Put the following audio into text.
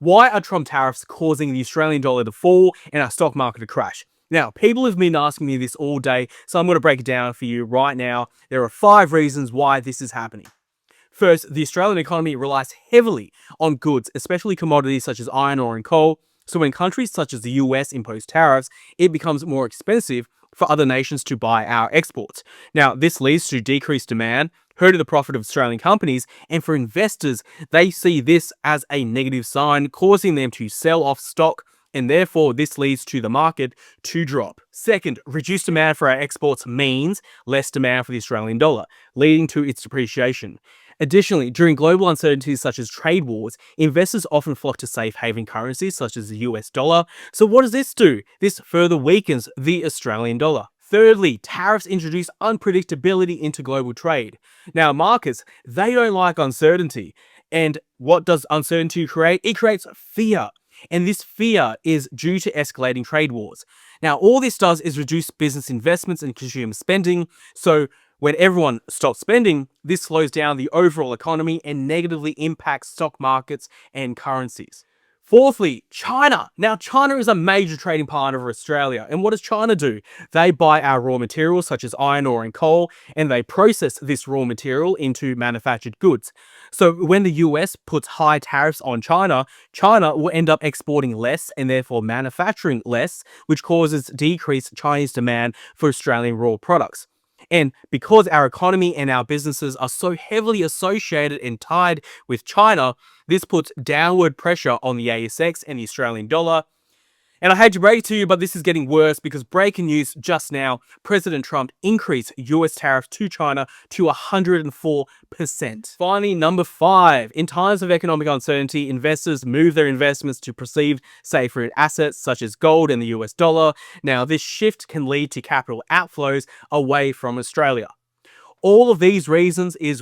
Why are Trump tariffs causing the Australian dollar to fall and our stock market to crash? Now, people have been asking me this all day, so I'm going to break it down for you right now. There are 5 reasons why this is happening. First, the Australian economy relies heavily on goods, especially commodities such as iron ore and coal. So when countries such as the US impose tariffs, it becomes more expensive for other nations to buy our exports. Now, this leads to decreased demand, hurting the profit of Australian companies, and for investors, they see this as a negative sign, causing them to sell off stock, and therefore this leads to the market to drop. Second, reduced demand for our exports means less demand for the Australian dollar, leading to its depreciation. Additionally, during global uncertainties such as trade wars, investors often flock to safe haven currencies such as the US dollar. So what does this do? This further weakens the Australian dollar. Thirdly, tariffs introduce unpredictability into global trade. Now, markets, they don't like uncertainty. And what does uncertainty create? It creates fear. And this fear is due to escalating trade wars. Now, all this does is reduce business investments and consumer spending. So when everyone stops spending, this slows down the overall economy and negatively impacts stock markets and currencies. Fourthly, China. Now, China is a major trading partner of Australia. And what does China do? They buy our raw materials such as iron ore and coal, and they process this raw material into manufactured goods. So when the US puts high tariffs on China, China will end up exporting less and therefore manufacturing less, which causes decreased Chinese demand for Australian raw products. And because our economy and our businesses are so heavily associated and tied with China, this puts downward pressure on the ASX and the Australian dollar. And I hate to break it to you, but this is getting worse because breaking news just now, President Trump increased US tariffs to China to 104%. Finally, number 5. In times of economic uncertainty, investors move their investments to perceived safer assets such as gold and the US dollar. Now, this shift can lead to capital outflows away from Australia. All of these reasons is